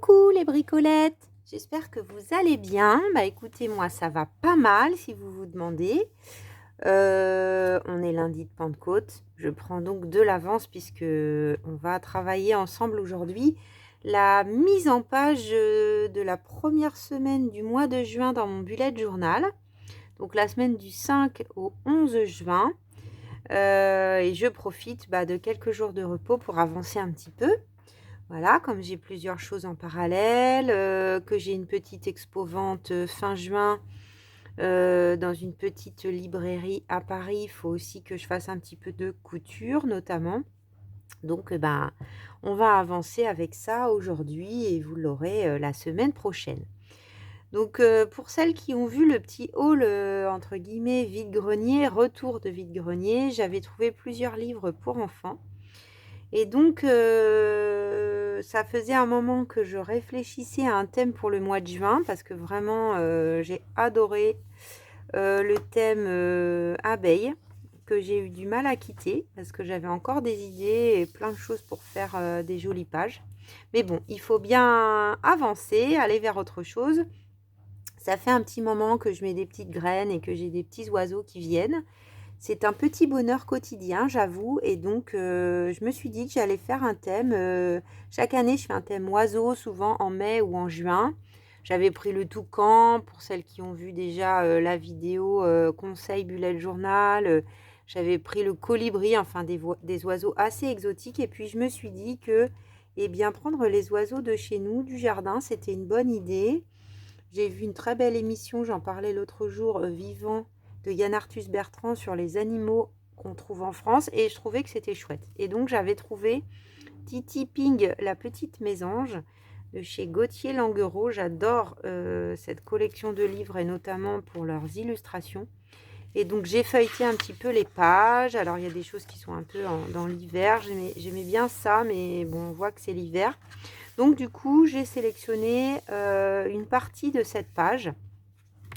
Coucou les bricolettes, j'espère que vous allez bien. Bah écoutez, moi ça va pas mal si vous vous demandez. On est lundi de Pentecôte, je prends donc de l'avance puisque on va travailler ensemble aujourd'hui la mise en page de la première semaine du mois de juin dans mon bullet journal. Donc la semaine du 5 au 11 juin. Et je profite de quelques jours de repos pour avancer un petit peu. Voilà, comme j'ai plusieurs choses en parallèle, que j'ai une petite expo-vente fin juin dans une petite librairie à Paris, il faut aussi que je fasse un petit peu de couture notamment. Donc, on va avancer avec ça aujourd'hui et vous l'aurez la semaine prochaine. Donc, pour celles qui ont vu le petit haul, entre guillemets, vide-grenier, retour de vide-grenier, j'avais trouvé plusieurs livres pour enfants. Et donc, ça faisait un moment que je réfléchissais à un thème pour le mois de juin parce que vraiment, j'ai adoré le thème abeille que j'ai eu du mal à quitter parce que j'avais encore des idées et plein de choses pour faire des jolies pages. Mais bon, il faut bien avancer, aller vers autre chose. Ça fait un petit moment que je mets des petites graines et que j'ai des petits oiseaux qui viennent. C'est un petit bonheur quotidien, j'avoue, et donc je me suis dit que j'allais faire un thème. Chaque année, je fais un thème oiseau, souvent en mai ou en juin. J'avais pris le toucan, pour celles qui ont vu déjà la vidéo conseil bullet journal. J'avais pris le colibri, enfin des oiseaux assez exotiques. Et puis je me suis dit que, eh bien, prendre les oiseaux de chez nous, du jardin, c'était une bonne idée. J'ai vu une très belle émission, j'en parlais l'autre jour, Vivant, de Yann Arthus Bertrand sur les animaux qu'on trouve en France et je trouvais que c'était chouette. Et donc j'avais trouvé Titi Ping, la petite mésange de chez Gauthier Languereau. J'adore cette collection de livres et notamment pour leurs illustrations. Et donc j'ai feuilleté un petit peu les pages. Alors il y a des choses qui sont un peu dans l'hiver. J'aimais bien ça, mais bon, on voit que c'est l'hiver. Donc du coup, j'ai sélectionné une partie de cette page.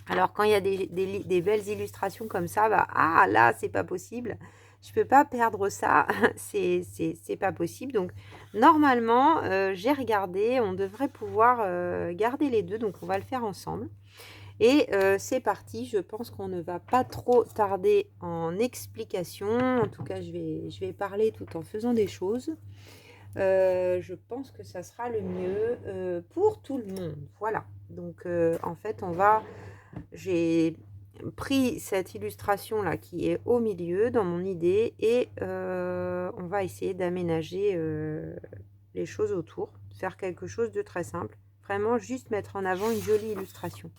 Alors quand il y a des belles illustrations comme ça, là, c'est pas possible. Je peux pas perdre ça, c'est pas possible. Donc normalement, j'ai regardé, on devrait pouvoir garder les deux, donc on va le faire ensemble. Et c'est parti, je pense qu'on ne va pas trop tarder en explication. En tout cas, je vais parler tout en faisant des choses. Je pense que ça sera le mieux pour tout le monde. Voilà. Donc, en fait, j'ai pris cette illustration là qui est au milieu dans mon idée et on va essayer d'aménager les choses autour, faire quelque chose de très simple. Vraiment, juste mettre en avant une jolie illustration.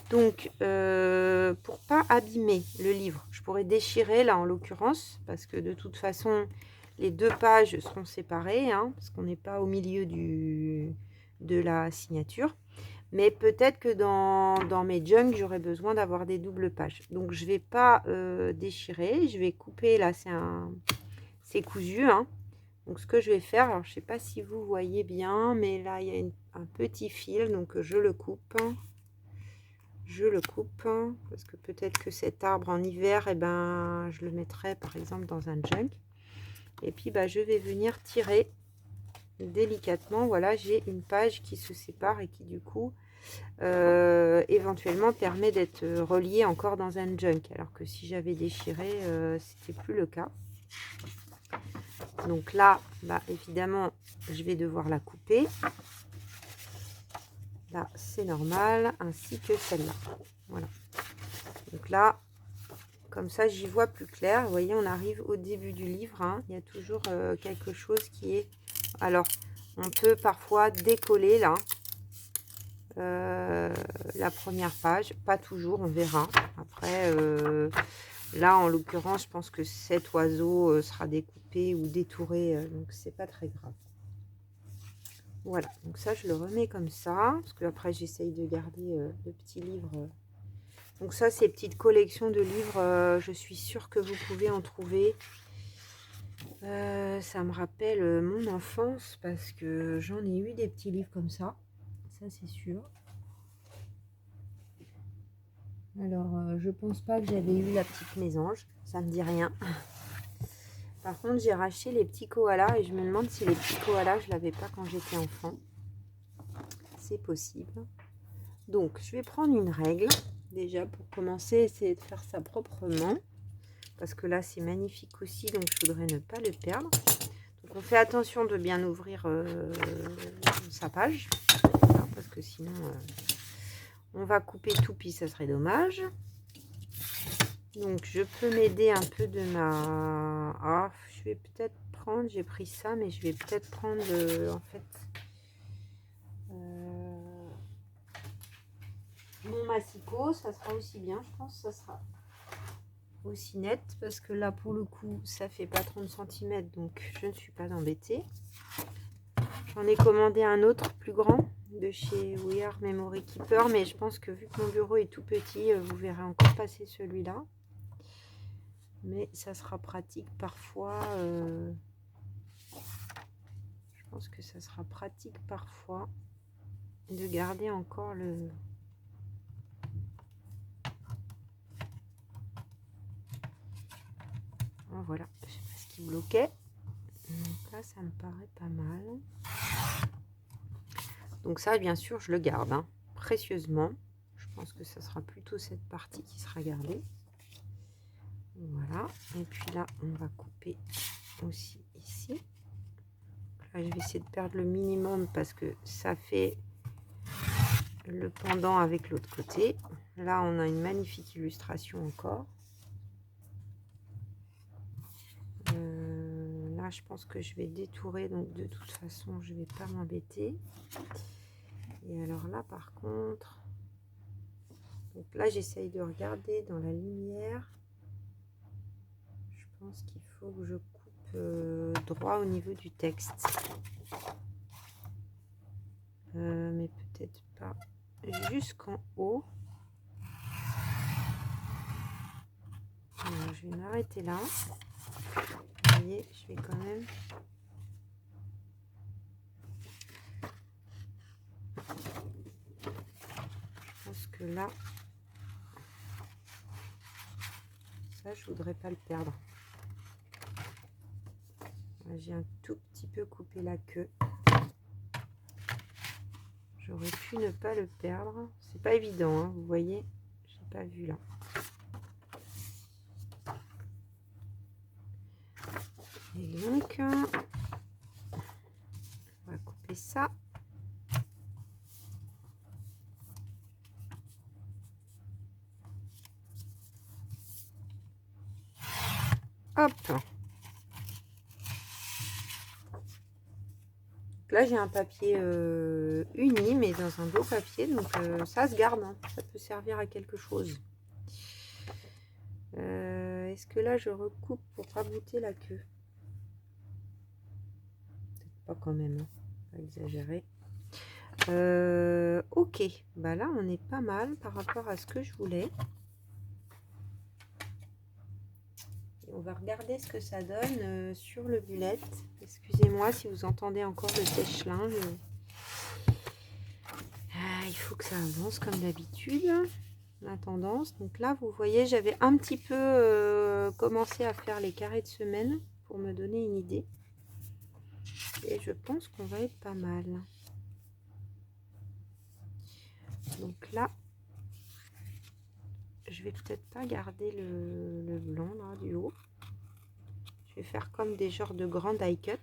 Donc, pour pas abîmer le livre, je pourrais déchirer là en l'occurrence parce que de toute façon, les deux pages seront séparées, hein, parce qu'on n'est pas au milieu de la signature. Mais peut-être que dans mes junks, j'aurais besoin d'avoir des doubles pages. Donc, je ne vais pas déchirer. Je vais couper, là, c'est cousu. Hein. Donc, ce que je vais faire, alors je ne sais pas si vous voyez bien, mais là, il y a un petit fil. Donc, je le coupe. Je le coupe parce que peut-être que cet arbre en hiver, je le mettrai par exemple dans un junk. Et puis je vais venir tirer délicatement. Voilà, j'ai une page qui se sépare et qui du coup éventuellement permet d'être reliée encore dans un junk. Alors que si j'avais déchiré, c'était plus le cas. Donc là, évidemment, je vais devoir la couper. Là, c'est normal, ainsi que celle-là. Voilà. Donc là, comme ça, j'y vois plus clair. Vous voyez, on arrive au début du livre. Hein. Il y a toujours quelque chose qui est... Alors, on peut parfois décoller là la première page. Pas toujours, on verra. Après, là, en l'occurrence, je pense que cet oiseau sera découpé ou détouré. Donc, c'est pas très grave. Voilà, donc ça, je le remets comme ça. Parce que après, j'essaye de garder le petit livre... Donc ça, ces petites collections de livres, je suis sûre que vous pouvez en trouver. Ça me rappelle mon enfance parce que j'en ai eu des petits livres comme ça. Ça, c'est sûr. Alors, je pense pas que j'avais eu la petite mésange. Ça me dit rien. Par contre, j'ai racheté les petits koalas et je me demande si les petits koalas, je l'avais pas quand j'étais enfant. c'est possible. Donc, je vais prendre une règle, déjà, pour commencer, essayer de faire ça proprement. Parce que là, c'est magnifique aussi, donc je voudrais ne pas le perdre. Donc, on fait attention de bien ouvrir sa page. Hein, parce que sinon, on va couper tout, puis ça serait dommage. Donc, je peux m'aider un peu de ma... Ah, je vais peut-être prendre... J'ai pris ça, mais je vais peut-être prendre, en fait... mon massicot, ça sera aussi bien, je pense, ça sera aussi net, parce que là, pour le coup, ça fait pas 30 cm, donc je ne suis pas embêtée. J'en ai commandé un autre plus grand de chez We Are Memory Keeper, mais je pense que vu que mon bureau est tout petit, vous verrez encore passer celui-là. Mais ça sera pratique parfois. Je pense que ça sera pratique parfois de garder encore le... Oh, voilà, je sais pas ce qui bloquait. Donc là, ça me paraît pas mal. Donc ça, bien sûr, je le garde hein, précieusement. Je pense que ça sera plutôt cette partie qui sera gardée. Voilà. Et puis là, on va couper aussi ici. Là, je vais essayer de perdre le minimum parce que ça fait le pendant avec l'autre côté. Là, on a une magnifique illustration encore. Là, je pense que je vais détourer. Donc, de toute façon, je ne vais pas m'embêter. Et alors là, par contre... Donc là, j'essaye de regarder dans la lumière. Je pense qu'il faut que je coupe droit au niveau du texte. Mais peut-être pas jusqu'en haut. Alors, je vais m'arrêter là. Vous voyez, je vais quand même... Je pense que là... Ça, je voudrais pas le perdre. J'ai un tout petit peu coupé la queue. J'aurais pu ne pas le perdre. C'est pas évident, hein, vous voyez. J'ai pas vu là. Et donc, on va couper ça. Hop. Là, j'ai un papier uni, mais dans un beau papier, donc ça se garde, hein. Ça peut servir à quelque chose. Est-ce que là, je recoupe pour rabouter la queue? Peut-être pas quand même, hein. Pas exagérer. Ok, bah là, on est pas mal par rapport à ce que je voulais. Et on va regarder ce que ça donne sur le bullet. Excusez-moi si vous entendez encore le sèche-linge. Il faut que ça avance comme d'habitude, la tendance. Donc là, vous voyez, j'avais un petit peu commencé à faire les carrés de semaine pour me donner une idée. Et je pense qu'on va être pas mal. Donc là, je vais peut-être pas garder le blanc là du haut. Je vais faire comme des genres de grands die cut.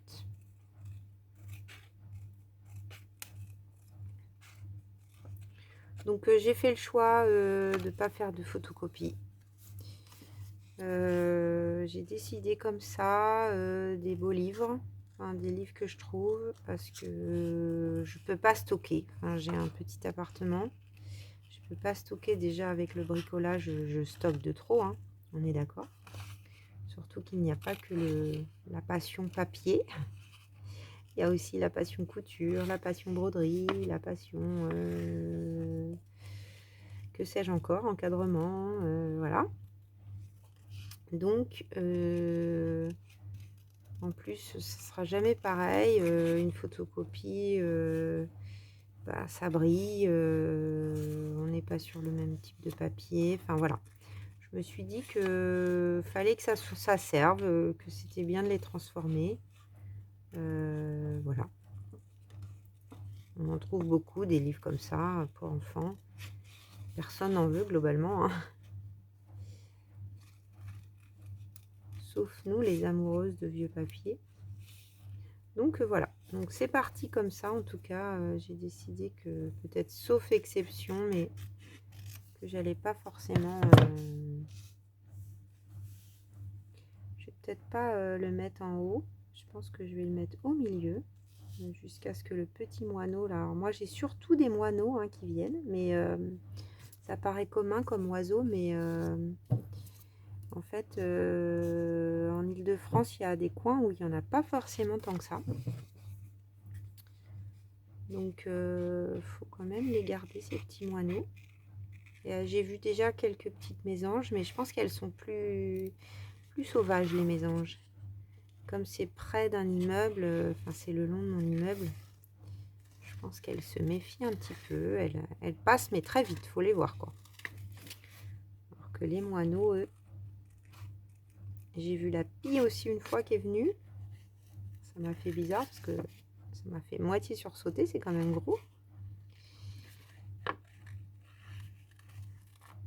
Donc j'ai fait le choix de ne pas faire de photocopie. J'ai décidé comme ça des beaux livres, enfin, des livres que je trouve, parce que je peux pas stocker. Enfin, j'ai un petit appartement, je peux pas stocker. Déjà avec le bricolage, je stocke de trop, hein, on est d'accord. Surtout qu'il n'y a pas que la passion papier. Il y a aussi la passion couture, la passion broderie, la passion que sais-je encore, encadrement, voilà. Donc en plus ce sera jamais pareil, une photocopie, bah, ça brille, on n'est pas sur le même type de papier, enfin voilà. Je me suis dit que fallait que ça serve, que c'était bien de les transformer. Voilà. On en trouve beaucoup, des livres comme ça, pour enfants. Personne n'en veut globalement, hein. Sauf nous, les amoureuses de vieux papier. Donc voilà, donc c'est parti comme ça. En tout cas, j'ai décidé que peut-être sauf exception, mais que j'allais pas forcément... je vais peut-être pas le mettre en haut. Je pense que je vais le mettre au milieu. Jusqu'à ce que le petit moineau, là... Alors moi, j'ai surtout des moineaux hein, qui viennent, mais ça paraît commun comme oiseau, mais... en fait, en Île-de-France, il y a des coins où il n'y en a pas forcément tant que ça. Donc, faut quand même les garder, ces petits moineaux. Et j'ai vu déjà quelques petites mésanges, mais je pense qu'elles sont plus sauvages, les mésanges. Comme c'est près d'un immeuble, enfin c'est le long de mon immeuble, je pense qu'elles se méfient un petit peu. Elles passent, mais très vite, faut les voir, quoi. Alors que les moineaux, eux... J'ai vu la pie aussi une fois qui est venue. Ça m'a fait bizarre parce que ça m'a fait moitié sursauter, c'est quand même gros.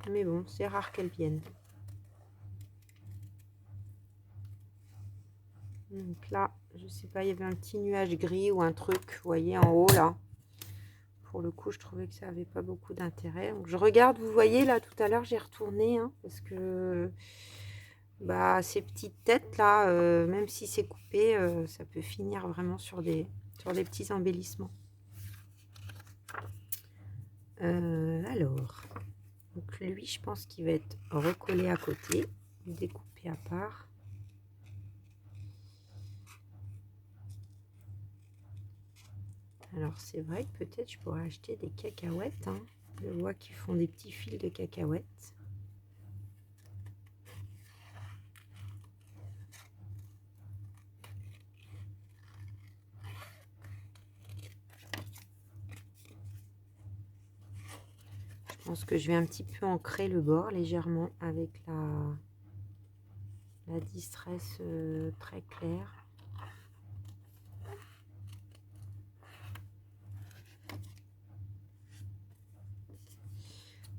Mais bon, c'est rare qu'elles viennent. Donc là, je sais pas, il y avait un petit nuage gris ou un truc, vous voyez, en haut là. Pour le coup, je trouvais que ça avait pas beaucoup d'intérêt. Donc je regarde, vous voyez là, tout à l'heure, j'ai retourné, hein, parce que bah, ces petites têtes là, même si c'est coupé, ça peut finir vraiment sur des petits embellissements. Alors, donc lui, je pense qu'il va être recollé à côté, découpé à part. Alors c'est vrai que peut-être je pourrais acheter des cacahuètes, hein. Je vois qu'ils font des petits fils de cacahuètes. Je pense que je vais un petit peu ancrer le bord légèrement avec la distress très claire.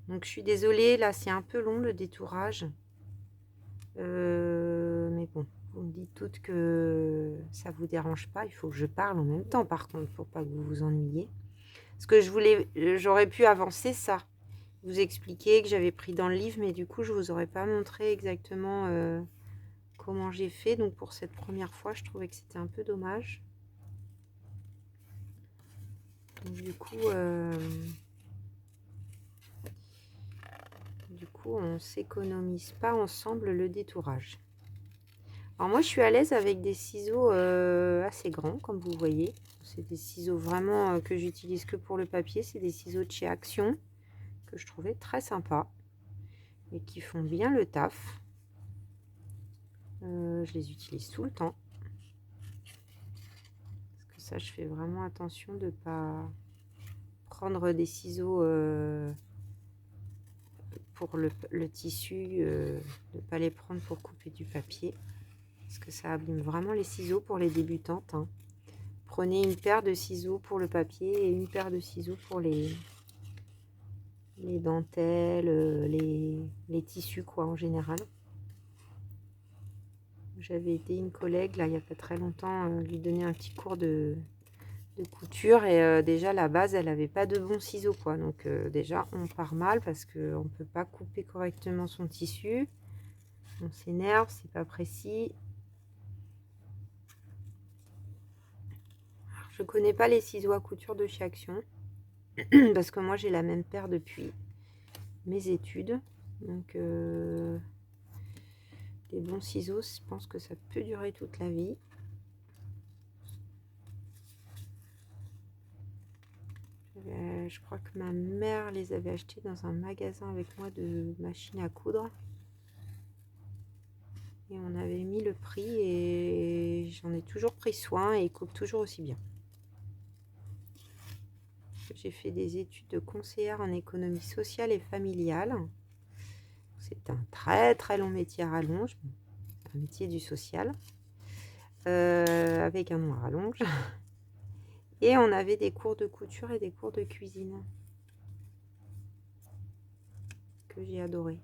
Donc je suis désolée, là c'est un peu long le détourage. Mais bon, vous me dites toutes que ça vous dérange pas. Il faut que je parle en même temps par contre pour pas que vous vous ennuyiez. Parce que j'aurais pu avancer ça. Vous expliquer que j'avais pris dans le livre, mais du coup je vous aurais pas montré exactement comment j'ai fait. Donc pour cette première fois, je trouvais que c'était un peu dommage. Donc, du coup, on s'économise pas ensemble le détourage. Alors moi, je suis à l'aise avec des ciseaux assez grands, comme vous voyez. C'est des ciseaux vraiment que j'utilise que pour le papier. C'est des ciseaux de chez Action que je trouvais très sympa et qui font bien le taf. Je les utilise tout le temps. Parce que ça, je fais vraiment attention de ne pas prendre des ciseaux pour le tissu, de ne pas les prendre pour couper du papier. Parce que ça abîme vraiment les ciseaux pour les débutantes, hein. Prenez une paire de ciseaux pour le papier et une paire de ciseaux pour les dentelles, les tissus, quoi, en général. J'avais aidé une collègue, là, il n'y a pas très longtemps, lui donner un petit cours de couture. Et déjà, la base, elle n'avait pas de bons ciseaux, quoi. Donc, déjà, on part mal parce qu'on ne peut pas couper correctement son tissu. On s'énerve, c'est pas précis. Alors, je connais pas les ciseaux à couture de chez Action. Parce que moi, j'ai la même paire depuis mes études. Donc, les bons ciseaux, je pense que ça peut durer toute la vie. Je crois que ma mère les avait achetés dans un magasin avec moi de machines à coudre. Et on avait mis le prix et j'en ai toujours pris soin et ils coupent toujours aussi bien. J'ai fait des études de conseillère en économie sociale et familiale. C'est un très très long métier à rallonge, un métier du social, avec un nom à rallonge. Et on avait des cours de couture et des cours de cuisine que j'ai adoré.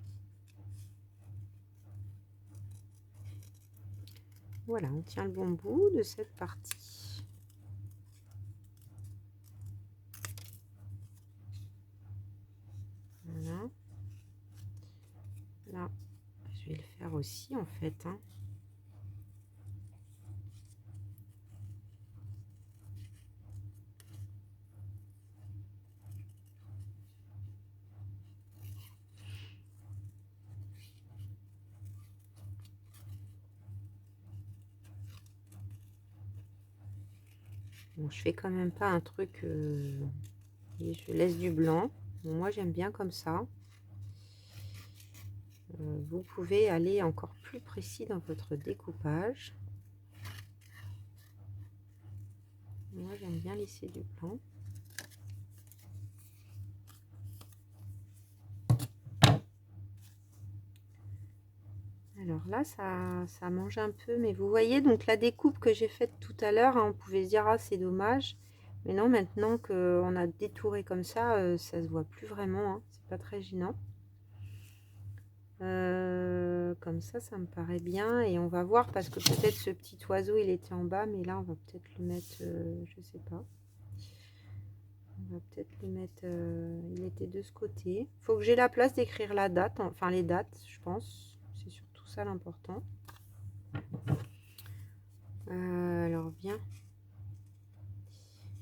Voilà, on tient le bon bout de cette partie. Voilà. Là, je vais le faire aussi en fait. Hein. Bon, je fais quand même pas un truc... et je laisse du blanc. Bon, moi, j'aime bien comme ça. Vous pouvez aller encore plus précis dans votre découpage. Moi, j'aime bien laisser du blanc. Alors là, ça mange un peu, mais vous voyez, donc la découpe que j'ai faite tout à l'heure, hein, on pouvait se dire, ah, c'est dommage. Mais non, maintenant qu'on a détouré comme ça, ça se voit plus vraiment, hein, c'est pas très gênant. Comme ça me paraît bien. Et on va voir, parce que peut-être ce petit oiseau, il était en bas, mais là, on va peut-être le mettre, je sais pas. On va peut-être le mettre, il était de ce côté. Il faut que j'ai la place d'écrire la date, enfin les dates, je pense. C'est surtout ça l'important. Alors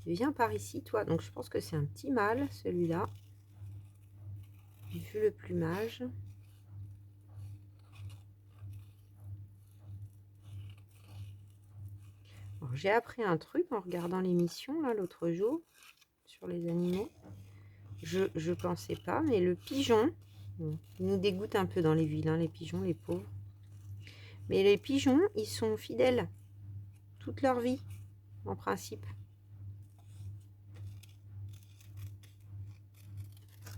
viens par ici, toi. Donc je pense que c'est un petit mâle, celui-là. Vu le plumage. J'ai appris un truc en regardant l'émission là l'autre jour sur les animaux. Je pensais pas, mais le pigeon, bon, il nous dégoûte un peu dans les villes, hein, les pigeons, les pauvres. Mais les pigeons, ils sont fidèles toute leur vie, en principe.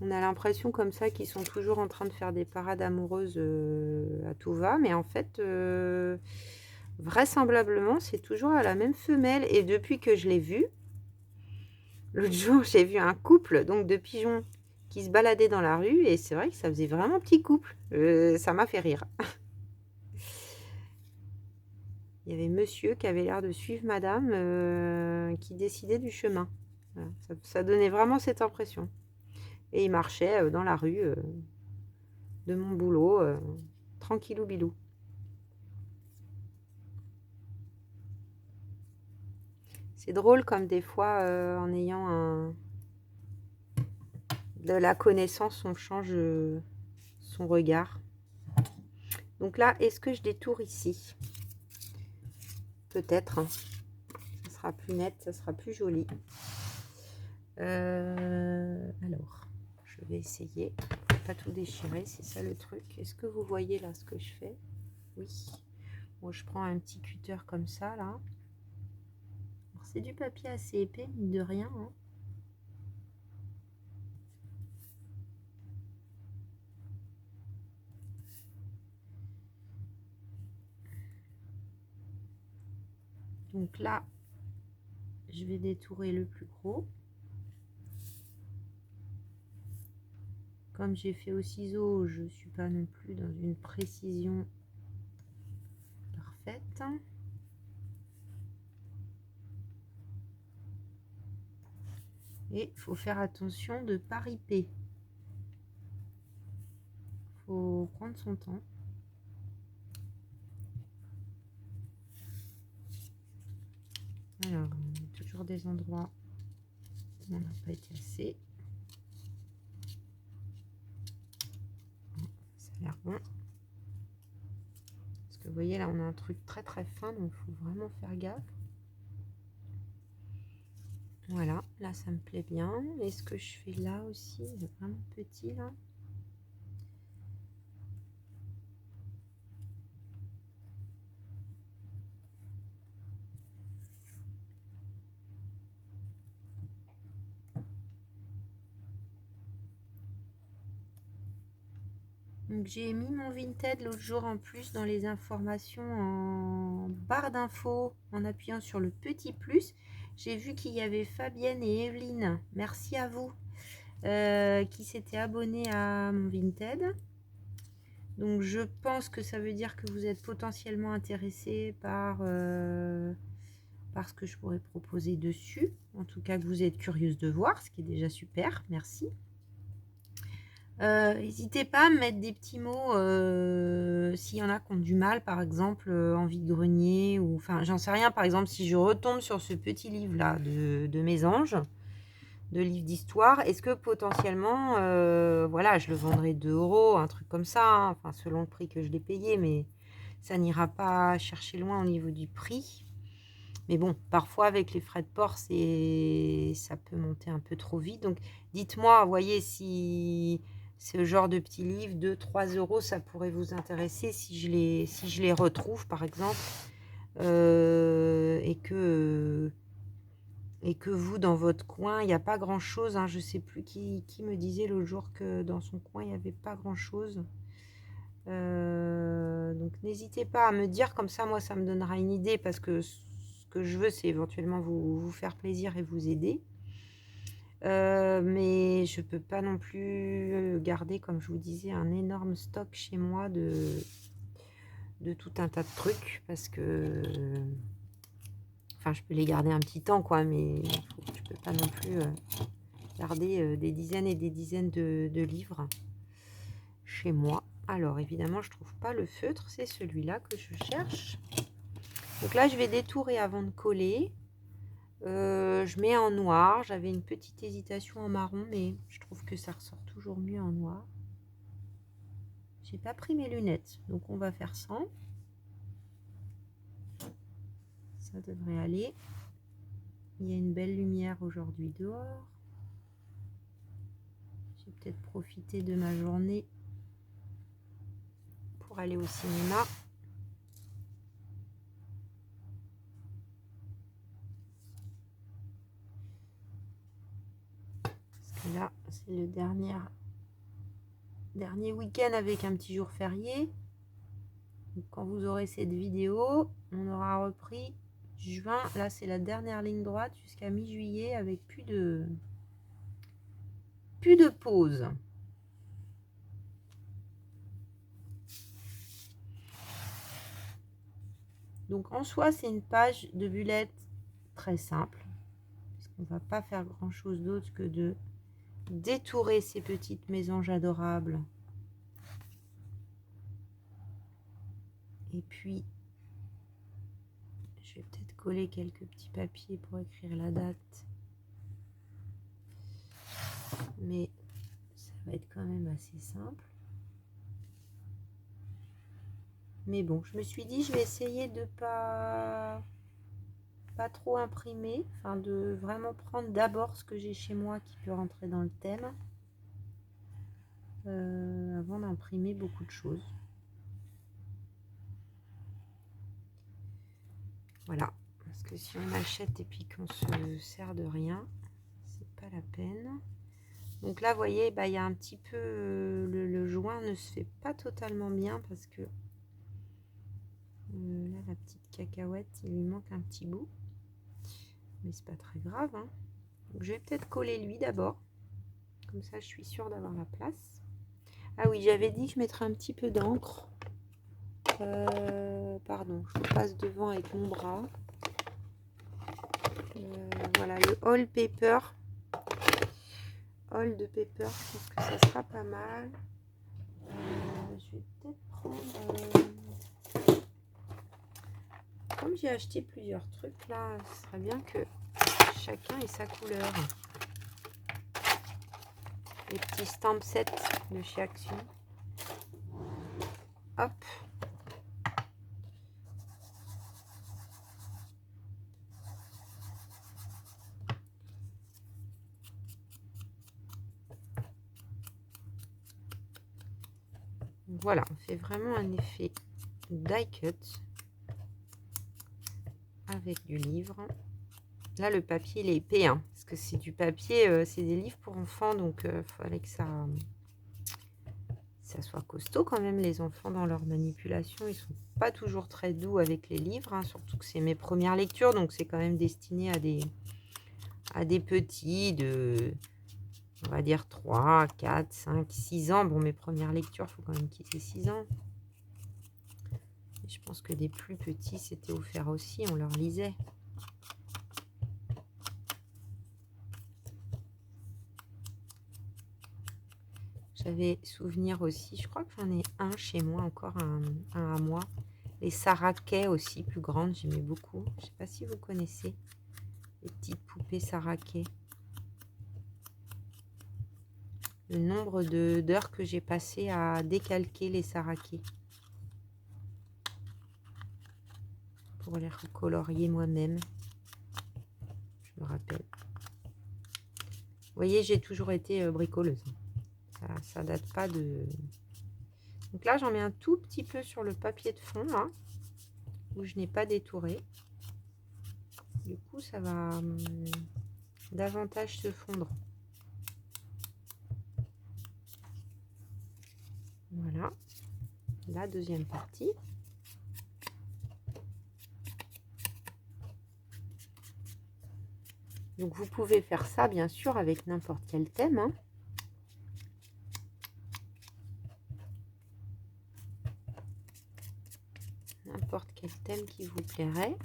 On a l'impression comme ça qu'ils sont toujours en train de faire des parades amoureuses à tout va, mais en fait, vraisemblablement, c'est toujours à la même femelle. Et depuis que je l'ai vu, l'autre jour, j'ai vu un couple donc de pigeons qui se baladaient dans la rue, et c'est vrai que ça faisait vraiment petit couple. Ça m'a fait rire. Il y avait monsieur qui avait l'air de suivre madame qui décidait du chemin. Voilà, ça donnait vraiment cette impression. Et il marchait dans la rue de mon boulot, tranquillou bilou. C'est drôle comme des fois, en ayant de la connaissance, on change son regard. Donc là, est-ce que je détourne ici? Peut-être. Hein. Ça sera plus net, ça sera plus joli. Alors, je vais essayer. Pas tout déchirer, c'est ça le truc. Est-ce que vous voyez là ce que je fais? Oui. Bon, je prends un petit cutter comme ça là. C'est du papier assez épais, mine de rien. Hein. Donc là, je vais détourer le plus gros. Comme j'ai fait au ciseau, je ne suis pas non plus dans une précision parfaite. Et il faut faire attention de ne pas riper. Il faut prendre son temps. Alors, il y a toujours des endroits où on n'a pas été assez. Ça a l'air bon. Parce que vous voyez, là, on a un truc très très fin, donc il faut vraiment faire gaffe. Voilà, là, ça me plaît bien. Et ce que je fais là aussi, il est vraiment petit, là. Donc j'ai mis mon Vinted l'autre jour en plus dans les informations en barre d'infos en appuyant sur le petit plus. J'ai vu qu'il y avait Fabienne et Evelyne. Merci à vous. Qui s'étaient abonnés à mon Vinted. Donc je pense que ça veut dire que vous êtes potentiellement intéressé par ce que je pourrais proposer dessus. En tout cas que vous êtes curieuse de voir, ce qui est déjà super. Merci. N'hésitez pas à me mettre des petits mots s'il y en a qui ont du mal, par exemple en vide-grenier, ou enfin j'en sais rien. Par exemple, si je retombe sur ce petit livre là de mes anges, de livres d'histoire, est-ce que potentiellement voilà, je le vendrai 2 €, un truc comme ça, hein, enfin selon le prix que je l'ai payé, mais ça n'ira pas chercher loin au niveau du prix. Mais bon, parfois avec les frais de port, ça peut monter un peu trop vite. Donc dites-moi, voyez, si ce genre de petit livre de 3 €, ça pourrait vous intéresser si je les retrouve par exemple, et que vous, dans votre coin, il n'y a pas grand-chose, hein. Je ne sais plus qui me disait l'autre jour que dans son coin, il n'y avait pas grand-chose. Donc n'hésitez pas à me dire, comme ça, moi, ça me donnera une idée, parce que ce que je veux, c'est éventuellement vous faire plaisir et vous aider. Mais je ne peux pas non plus garder, comme je vous disais, un énorme stock chez moi de tout un tas de trucs, parce que... Enfin, je peux les garder un petit temps, quoi, mais je peux pas non plus garder des dizaines et des dizaines de livres chez moi. Alors, évidemment, je trouve pas le feutre, c'est celui-là que je cherche. Donc là, je vais détourer avant de coller. Je mets en noir. J'avais une petite hésitation en marron, mais je trouve que ça ressort toujours mieux en noir. J'ai pas pris mes lunettes, donc on va faire sans. Ça devrait aller. Il y a une belle lumière aujourd'hui dehors. J'ai peut-être profité de ma journée pour aller au cinéma. Parce que là, c'est le dernier week-end avec un petit jour férié. Donc, quand vous aurez cette vidéo, on aura repris juin. Là, c'est la dernière ligne droite jusqu'à mi-juillet avec plus de pause. Donc en soi, c'est une page de bullet très simple, puisqu'on ne va pas faire grand chose d'autre que de détourer ces petites mésanges adorables. Et puis, je vais peut-être coller quelques petits papiers pour écrire la date. Mais ça va être quand même assez simple. Mais bon, je me suis dit, je vais essayer de pas trop imprimer, enfin de vraiment prendre d'abord ce que j'ai chez moi qui peut rentrer dans le thème, avant d'imprimer beaucoup de choses. Voilà, parce que si on achète et puis qu'on se sert de rien, c'est pas la peine. Donc là, vous voyez, bah, il y a un petit peu, le joint ne se fait pas totalement bien, parce que là, la petite cacahuète, il lui manque un petit bout. Mais c'est pas très grave, hein. Donc, je vais peut-être coller lui d'abord. Comme ça, je suis sûre d'avoir la place. Ah oui, j'avais dit que je mettrais un petit peu d'encre. Pardon, je vous passe devant avec mon bras. Voilà, le All Paper. All de Paper, je pense que ça sera pas mal. Je vais peut-être prendre... Comme j'ai acheté plusieurs trucs là, ce serait bien que chacun ait sa couleur. Les petits stamp sets de chez Action. Hop. Voilà, on fait vraiment un effet die cut avec du livre. Là, le papier, il est épais, hein, parce que c'est du papier, c'est des livres pour enfants, donc il fallait que ça ça soit costaud quand même. Les enfants, dans leur manipulation, ils sont pas toujours très doux avec les livres, hein, surtout que c'est mes premières lectures, donc c'est quand même destiné à des petits de, on va dire, 3, 4, 5, 6 ans. Bon, mes premières lectures, il faut quand même qu'ils aient 6 ans. Et je pense que des plus petits, c'était offert aussi, on leur lisait. J'avais souvenir aussi, je crois que j'en ai un chez moi, encore un à moi. Les Saraquet aussi, plus grandes, j'aimais beaucoup. Je ne sais pas si vous connaissez les petites poupées Saraquet. Le nombre d'heures que j'ai passé à décalquer les Saraquet pour les recolorier moi-même. Je me rappelle. Vous voyez, j'ai toujours été bricoleuse. Ça date pas de... Donc là, j'en mets un tout petit peu sur le papier de fond, là, où je n'ai pas détouré. Du coup, ça va davantage se fondre. Voilà, la deuxième partie. Donc vous pouvez faire ça bien sûr avec n'importe quel thème, hein. N'importe quel thème qui vous plairait.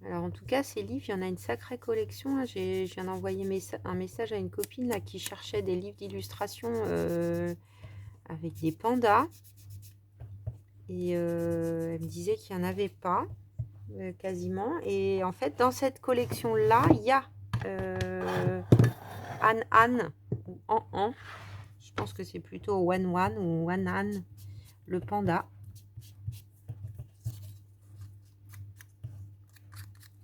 Alors en tout cas, ces livres, il y en a une sacrée collection, hein. Je viens d'envoyer un message à une copine là qui cherchait des livres d'illustration avec des pandas. Et elle me disait qu'il n'y en avait pas quasiment. Et en fait, dans cette collection-là, il y a Anne ou An. Je pense que c'est plutôt Wan ou Wanan, le panda.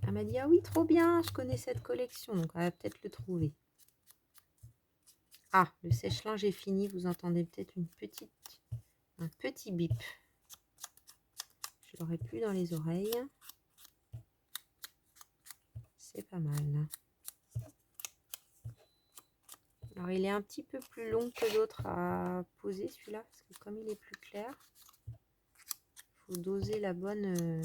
Elle m'a dit, ah oui, trop bien, je connais cette collection, donc elle va peut-être le trouver. Ah, le sèche-linge est fini, vous entendez peut-être un petit bip. Je l'aurai plus dans les oreilles. C'est pas mal. Alors, il est un petit peu plus long que d'autres à poser, celui-là, parce que comme il est plus clair, il faut doser la bonne...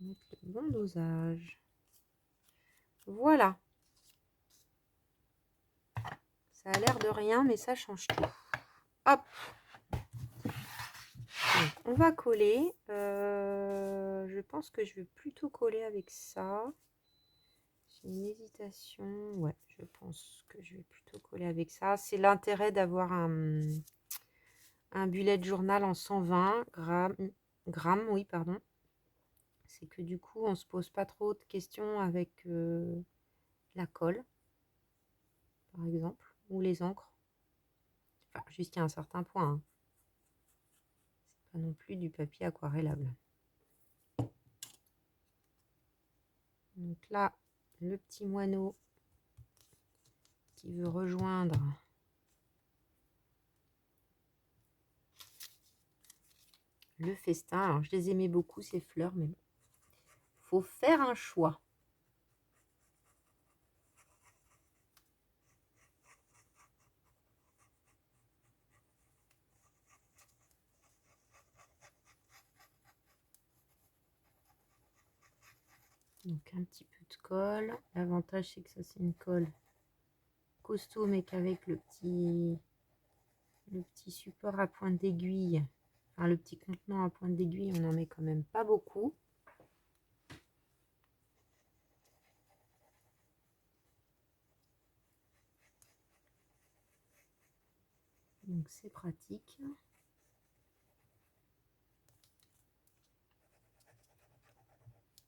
mettre le bon dosage. Voilà. Ça a l'air de rien, mais ça change tout. Hop. Donc, on va coller. Je pense que je vais plutôt coller avec ça. J'ai une hésitation. Ouais, je pense que je vais plutôt coller avec ça. C'est l'intérêt d'avoir un bullet journal en 120 grammes, oui, pardon. C'est que du coup, on ne se pose pas trop de questions avec la colle, par exemple, ou les encres. Enfin, jusqu'à un certain point, hein. C'est pas non plus du papier aquarellable. Donc là, le petit moineau qui veut rejoindre le festin. Alors, je les aimais beaucoup, ces fleurs, mais bon, faut faire un choix. Donc, un petit peu de colle. L'avantage, c'est que ça, c'est une colle costaud, mais qu'avec le petit support à pointe d'aiguille, enfin, le petit contenant à pointe d'aiguille, on n'en met quand même pas beaucoup. Donc, c'est pratique.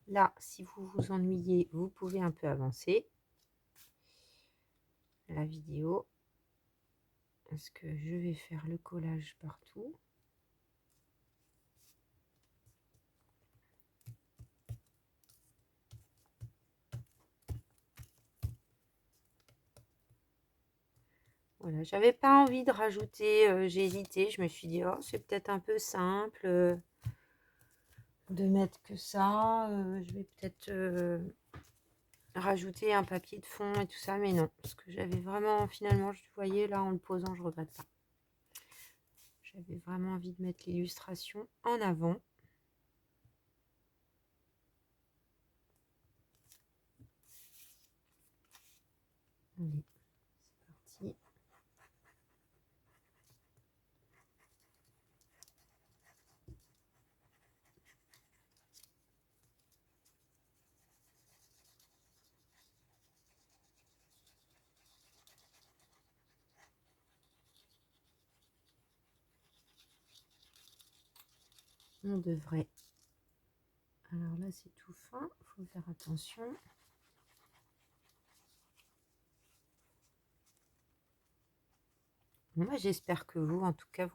Là, si vous vous ennuyez, vous pouvez un peu avancer la vidéo. Est-ce que je vais faire le collage partout? Voilà, j'avais pas envie de rajouter, j'ai hésité, je me suis dit: «Oh, c'est peut-être un peu simple, de mettre que ça, je vais peut-être, rajouter un papier de fond et tout ça», mais non, parce que j'avais vraiment finalement, je voyais là en le posant, je regrette pas. J'avais vraiment envie de mettre l'illustration en avant. Allez, c'est parti. On devrait. Alors là, c'est tout fin, il faut faire attention. Moi, j'espère que vous, en tout cas,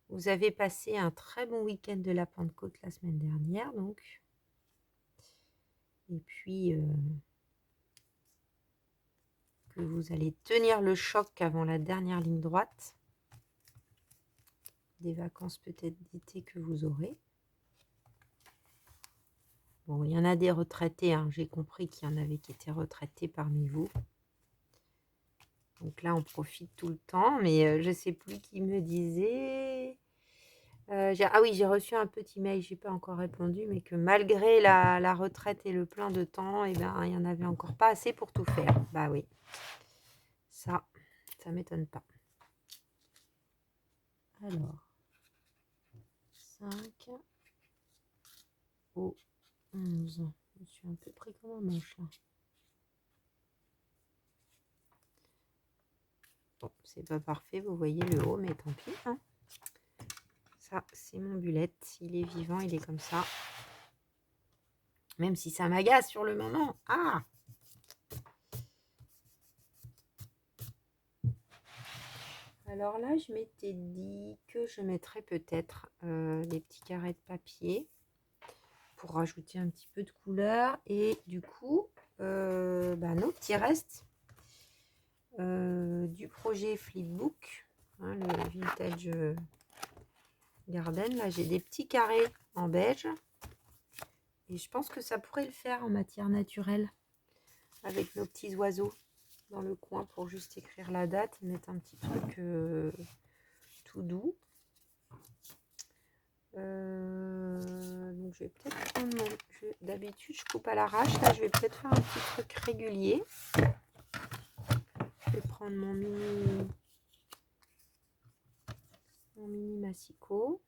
vous avez passé un très bon week-end de la Pentecôte la semaine dernière, donc. Et puis, que vous allez tenir le choc avant la dernière ligne droite des vacances peut-être d'été que vous aurez. Bon, il y en a des retraités, hein. J'ai compris qu'il y en avait qui étaient retraités parmi vous. Donc là, on profite tout le temps, mais je ne sais plus qui me disait. Ah oui, j'ai reçu un petit mail, je n'ai pas encore répondu, mais que malgré la retraite et le plein de temps, eh ben, il n'y en avait encore pas assez pour tout faire. Bah oui, ça m'étonne pas. Alors, 5 au 11. Je me suis un peu pris comme un manche là. Bon, c'est pas parfait, vous voyez le haut, mais tant pis. Hein. Ça, c'est mon bulette. Il est vivant, il est comme ça. Même si ça m'agace sur le moment. Ah! Alors là, je m'étais dit que je mettrais peut-être des petits carrés de papier pour rajouter un petit peu de couleur. Et du coup, nos petits restes du projet Flipbook, hein, le Vintage Garden. Là, j'ai des petits carrés en beige. Et je pense que ça pourrait le faire en matière naturelle avec nos petits oiseaux dans le coin pour juste écrire la date et mettre un petit truc tout doux. Donc je vais peut-être prendre d'habitude je coupe à l'arrache, là je vais peut-être faire un petit truc régulier. Je vais prendre mon mini massicot.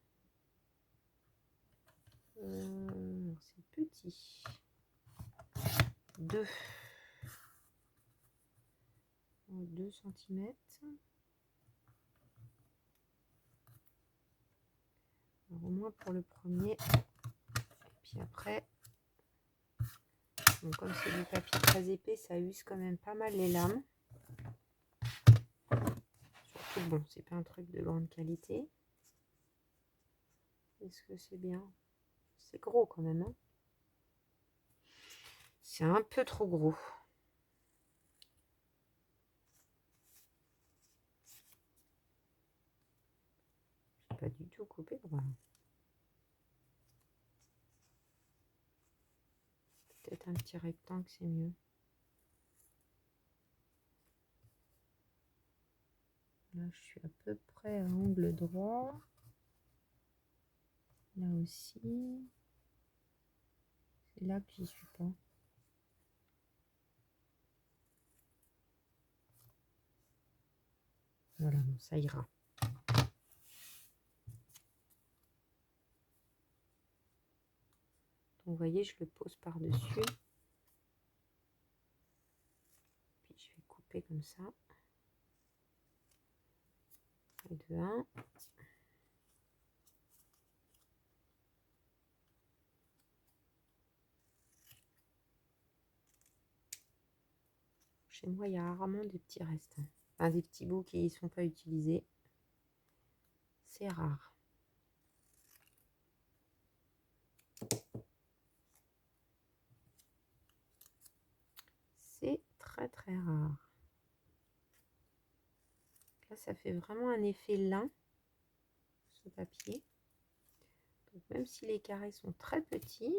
C'est petit. 2 cm. Alors, au moins pour le premier. Et puis après, bon, comme c'est du papier très épais, ça use quand même pas mal les lames. Surtout, bon, c'est pas un truc de grande qualité. Est-ce que c'est bien? C'est gros quand même, hein? C'est un peu trop gros. J'ai pas du tout coupé droit. Peut-être un petit rectangle, c'est mieux. Là, je suis à peu près à angle droit. Là aussi. C'est là que j'y suis pas. Voilà, bon, ça ira. Donc, vous voyez, je le pose par-dessus. Puis, je vais couper comme ça. Et de 1. Chez moi, il y a rarement des petits restes. Enfin, des petits bouts qui ne sont pas utilisés. C'est rare. C'est très très rare. ça fait vraiment un effet lin, ce papier. Donc, même si les carrés sont très petits,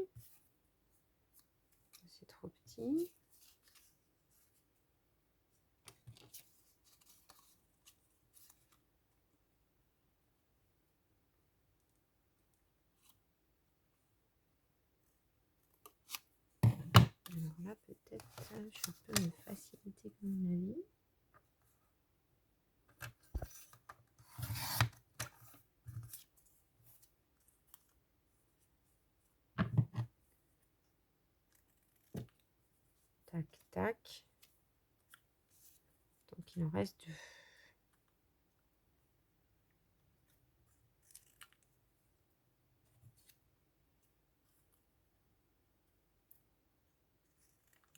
c'est trop petit. Alors là, peut-être, je peux me faciliter comme la vie. Tac, tac. Donc, il en reste 2.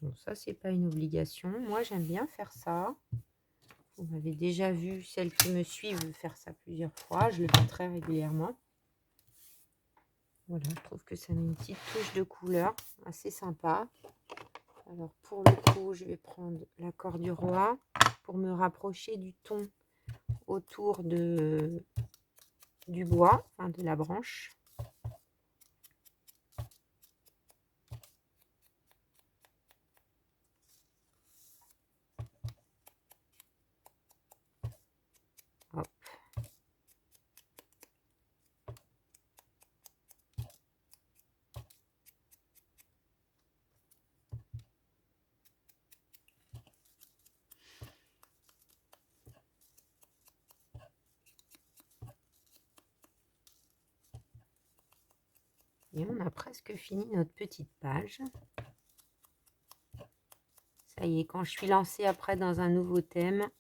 Bon, ça, c'est pas une obligation. Moi, j'aime bien faire ça. Vous m'avez déjà vu, celles qui me suivent, faire ça plusieurs fois. Je le fais très régulièrement. Voilà, je trouve que ça met une petite touche de couleur assez sympa. Alors, pour le coup, je vais prendre l'accord du roi pour me rapprocher du ton autour du bois, enfin de la branche. Hop. Et on a presque fini notre petite page. Ça y est, quand je suis lancée après dans un nouveau thème,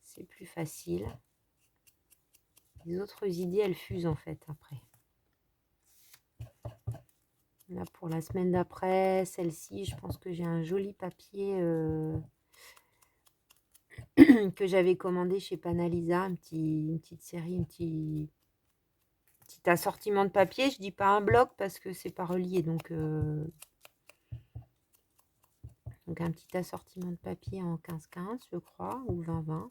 c'est plus facile. Les autres idées, elles fusent en fait après. Là, pour la semaine d'après, celle-ci, je pense que j'ai un joli papier que j'avais commandé chez Panalisa, une petite série, un petit assortiment de papier. Je dis pas un bloc parce que c'est pas relié, donc un petit assortiment de papier en 15-15, je crois, ou 20-20.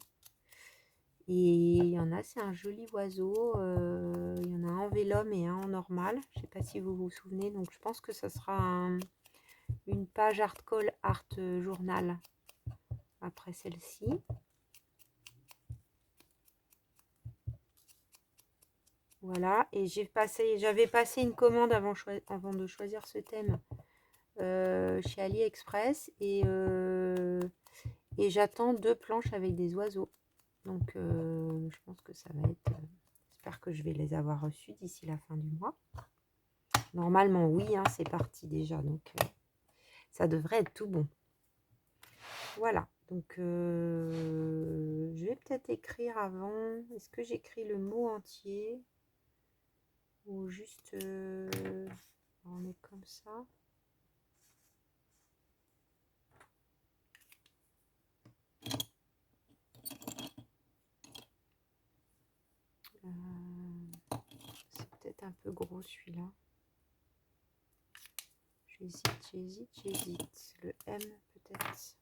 Et il y en a, c'est un joli oiseau. Il y en a un en vélum et un en normal. Je ne sais pas si vous vous souvenez. Donc, je pense que ça sera une page art journal après celle-ci. Voilà. Et j'avais passé une commande avant de choisir ce thème chez AliExpress. Et j'attends 2 planches avec des oiseaux. Donc, je pense que ça va être... j'espère que je vais les avoir reçus d'ici la fin du mois. Normalement, oui, hein, c'est parti déjà. Donc, ça devrait être tout bon. Voilà. Donc, je vais peut-être écrire avant. Est-ce que j'écris le mot entier? Ou juste... on est comme ça. C'est peut-être un peu gros celui-là. J'hésite. Le M peut-être.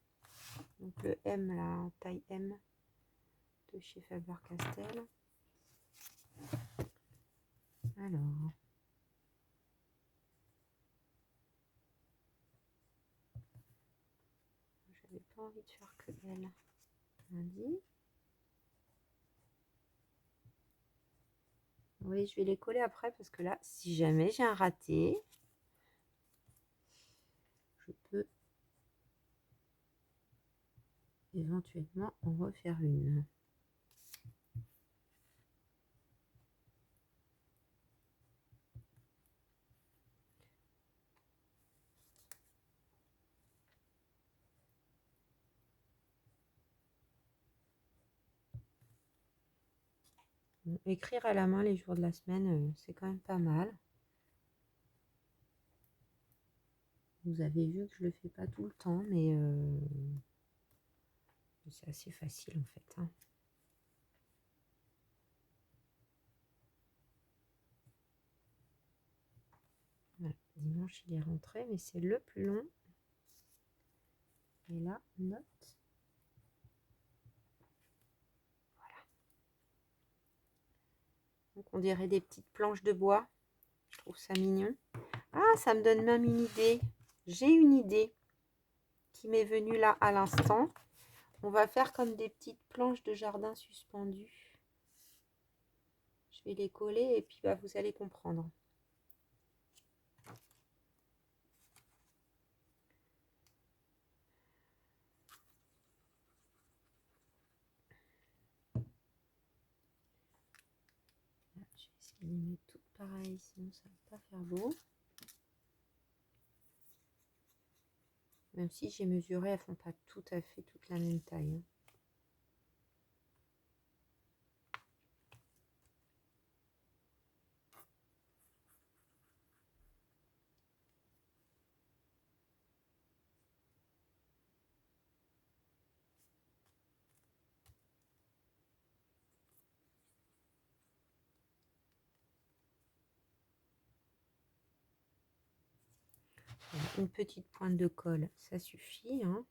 Donc le M là, en taille M de chez Faber-Castell. Alors. J'avais pas envie de faire que L. Lundi. Oui, je vais les coller après parce que là, si jamais j'ai un raté, je peux éventuellement en refaire une. Bon, écrire à la main les jours de la semaine, c'est quand même pas mal. Vous avez vu que je le fais pas tout le temps, mais c'est assez facile en fait. Hein. Voilà. Dimanche, il est rentré, mais c'est le plus long. Et là, note. Donc on dirait des petites planches de bois. Je trouve ça mignon. Ah, ça me donne même une idée. J'ai une idée qui m'est venue là à l'instant. On va faire comme des petites planches de jardin suspendues. Je vais les coller et puis bah, vous allez comprendre. Je vais essayer de les mettre toutes pareilles, sinon ça ne va pas faire beau. Même si j'ai mesuré, elles ne font pas tout à fait toute la même taille. Une petite pointe de colle, ça suffit. Hein.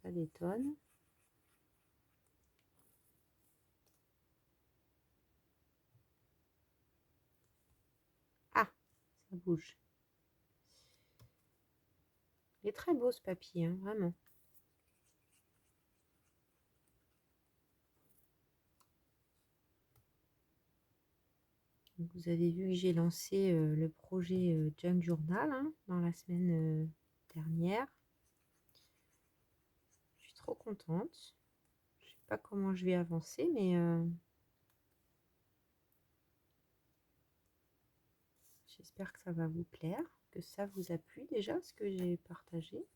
Pas des tonnes. Ah, ça bouge. Il est très beau ce papier, hein, vraiment. Vous avez vu que j'ai lancé le projet Junk Journal hein, dans la semaine dernière. Je suis trop contente. Je ne sais pas comment je vais avancer, mais j'espère que ça va vous plaire, que ça vous a plu déjà, ce que j'ai partagé.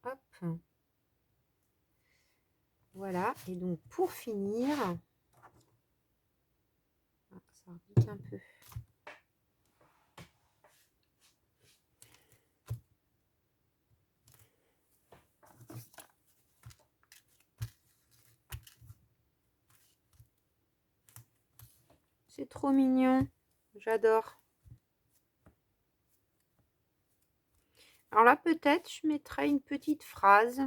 Hop. Voilà, et donc pour finir, ça repique un peu. C'est trop mignon, j'adore. Alors là, peut-être, je mettrai une petite phrase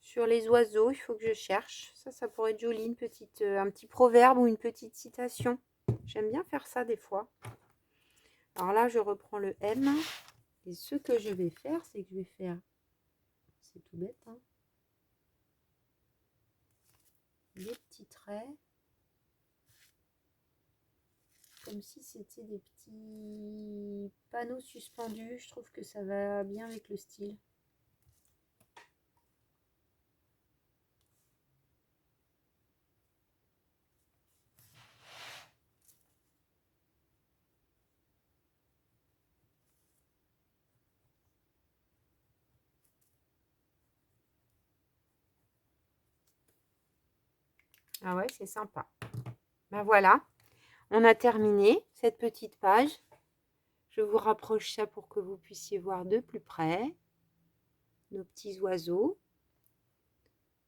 sur les oiseaux. Il faut que je cherche. Ça pourrait être joli, un petit proverbe ou une petite citation. J'aime bien faire ça des fois. Alors là, je reprends le M. Et ce que je vais faire, c'est que je vais faire... C'est tout bête, hein, des petits traits. Comme si c'était des petits panneaux suspendus. Je trouve que ça va bien avec le style. Ah ouais, c'est sympa. Ben voilà, on a terminé cette petite page. Je vous rapproche ça pour que vous puissiez voir de plus près nos petits oiseaux.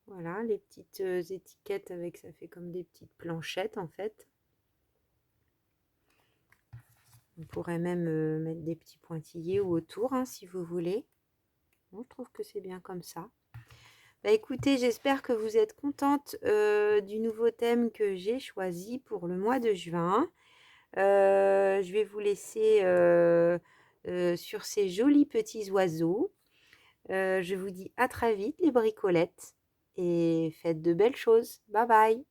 Voilà, les petites étiquettes avec, ça fait comme des petites planchettes en fait. On pourrait même mettre des petits pointillés autour hein, si vous voulez. Bon, je trouve que c'est bien comme ça. Bah écoutez, j'espère que vous êtes contente du nouveau thème que j'ai choisi pour le mois de juin. Je vais vous laisser sur ces jolis petits oiseaux. Je vous dis à très vite les bricolettes et faites de belles choses. Bye bye.